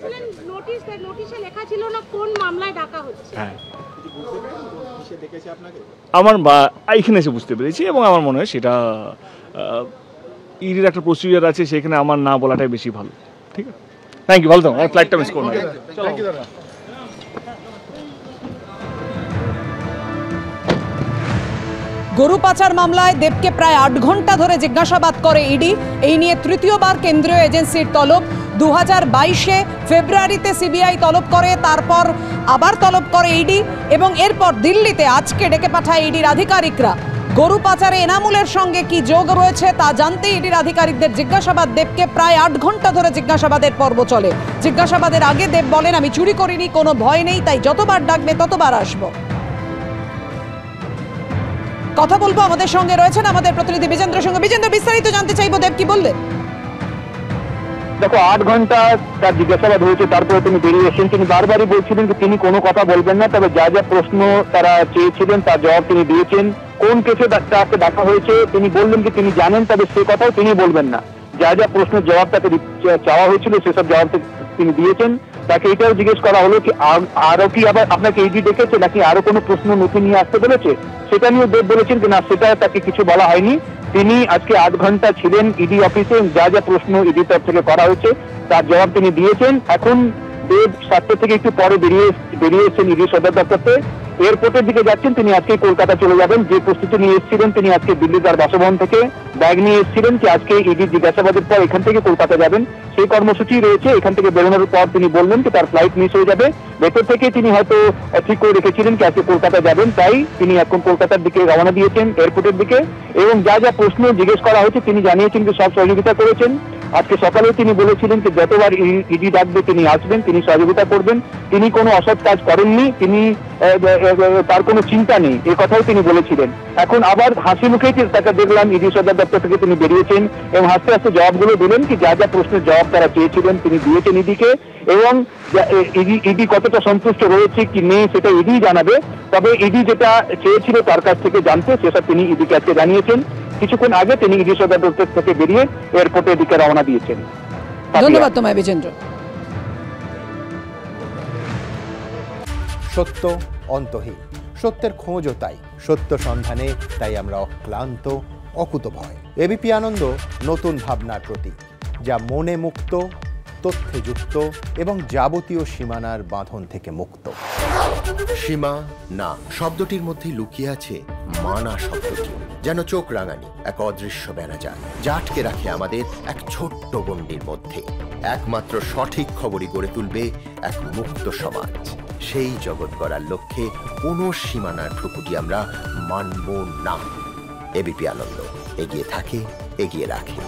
বলছিলেন নোটিশে লেখা ছিল না কোন মামলায় ডাকা হচ্ছে। হ্যাঁ, আমার এইখানে এসে বুঝতে পেরেছি এবং আমার মনে হয় সেটা ইডির একটা প্রসিডিউর আছে, সেখানে আমার না বলাটাই বেশি ভালো। ঠিক আছে, থ্যাংক ইউ, ভালো থাকুন, ফ্লাইটটা মিস করুন। গরু পাচার মামলায় দেবকে প্রায় 8 ঘন্টা ধরে জিজ্ঞাসাবাদ করে ইডি। এই নিয়ে তৃতীয়বার কেন্দ্রীয় এজেন্সির তলব। 2022-এ ফেব্রুয়ারিতে সিবিআই তলব করে, তারপর আবার তলব করে ইডি এবং এরপর দিল্লিতে আজকে ডেকে পাঠায় ইডির আধিকারিকরা। গরু পাচারে এনামুলের সঙ্গে কি যোগ রয়েছে তা জানতে ইডির আধিকারিকদের জিজ্ঞাসাবাদ। দেবকে প্রায় 8 ঘন্টা ধরে জিজ্ঞাসাবাদের পর্ব চলে। জিজ্ঞাসাবাদের আগে দেব বলেন, আমি চুরি করিনি, কোনো ভয় নেই, তাই যতবার ডাকবে ততবার আসবো। কথা বলবো, আমাদের সঙ্গে রয়েছেন আমাদের প্রতিনিধি বিজেন্দ্রের সঙ্গে। বিজেন্দ্র, বিস্তারিত জানতে চাইবো, দেব কি বললেন? দেখো, 8 ঘন্টা তার জিজ্ঞাসাবাদ হয়েছে, তারপরে তিনি বেরিয়ে এসেছেন। তিনি বারবারই বলছিলেন যে তিনি কোনো কথা বলবেন না, তবে যা যা প্রশ্ন তারা চেয়েছিলেন তার জবাব তিনি দিয়েছেন। কোন কেসে তাকে ডাকা হয়েছে তিনি বললেন যে তিনি জানেন, তবে সে কথাও তিনি বলবেন না। যা যা প্রশ্নের জবাব তাকে চাওয়া হয়েছিল সেসব জবাব তিনি দিয়েছেন। তাকে এটাও জিজ্ঞেস করা হলো কি আরো কি আবার আপনাকে ইডি ডেকেছে নাকি আরো কোনো প্রশ্ন নথি নিয়ে আসতে বলেছে, সেটা নিয়ে দেব বলেছেন যে না, সেটা তাকে কিছু বলা হয়নি। তিনি আজকে 8 ঘন্টা ছিলেন ইডি অফিসে, যা যা প্রশ্ন ইডির তরফ থেকে করা হয়েছে তার জবাব তিনি দিয়েছেন। এখন দেব 7টা থেকে একটু পরে বেরিয়ে এসেছেন ইডি সদর দপ্তরে, এয়ারপোর্টের দিকে যাচ্ছেন। তিনি আজকে কলকাতা চলে যাবেন। যে প্রস্তুতি নিয়ে এসেছিলেন, তিনি আজকে দিল্লি তার বাসভবন থেকে ব্যাগ নিয়ে এসেছিলেন যে আজকে ইডি জিজ্ঞাসাবাদের পর এখান থেকে কলকাতা যাবেন, সেই কর্মসূচি রয়েছে। এখান থেকে বেরোনোর পর তিনি বললেন যে তার ফ্লাইট মিস হয়ে যাবে। ভেতর থেকে তিনি হয়তো ঠিক করে রেখেছিলেন যে আজকে কলকাতা যাবেন, তাই তিনি এখন কলকাতার দিকে রওনা দিয়েছেন এয়ারপোর্টের দিকে। এবং যা যা প্রশ্ন জিজ্ঞেস করা হয়েছে তিনি জানিয়েছেন যে সব সহযোগিতা করেছেন। আজকে সকালে তিনি বলেছিলেন যে যতবার ইডি ডাকবে তিনি আসবেন, তিনি সহযোগিতা করবেন, তিনি কোনো অসৎ কাজ করেননি, তিনি তার কোনো চিন্তা নেই, এ কথাও তিনি বলেছিলেন। এখন আবার হাসি মুখেই তাকে দেখলাম ইডি সদর দপ্তর থেকে তিনি বেরিয়েছেন এবং হাসতে হাসতে জবাবগুলো দিলেন কি যা যা প্রশ্নের জবাব তারা চেয়েছিলেন তিনি দিয়েছেন ইডিকে। এবং ইডি কতটা সন্তুষ্ট রয়েছে কি নেই সেটা ইডি জানাবে, তবে ইডি যেটা চেয়েছিল তার কাছ থেকে জানতে সেসব তিনি ইডিকে আজকে জানিয়েছেন। কিছুক্ষণ আগে তিনি ইডি সদর দপ্তর থেকে বেরিয়ে এয়ারপোর্টের দিকে রওনা দিয়েছেন। ধন্যবাদ তোমায় বিজেন্দ্র। সত্য অন্তহীন, সত্যের খোঁজও তাই, সত্য সন্ধানে তাই আমরা অক্লান্ত, অকুতভয়। এবিপি আনন্দ নতুন ভাবনার প্রতীক, যা মনে মুক্ত, তথ্যে যুক্ত এবং যাবতীয় সীমানার বাঁধন থেকে মুক্ত। সীমা না শব্দটির মধ্যে লুকিয়ে আছে মানা শব্দটি, যেন চোখ রাঙানি এক অদৃশ্য ব্যানাজার, যা আটকে রাখে আমাদের এক ছোট্ট গণ্ডির মধ্যে। একমাত্র সঠিক খবরই গড়ে তুলবে এক মুক্ত সমাজ। সেই জগৎ গড়ার লক্ষ্যে কোনো সীমানার ঠুকুটি আমরা মানব না। এবিপি আনন্দ এগিয়ে থাকে, এগিয়ে রাখে।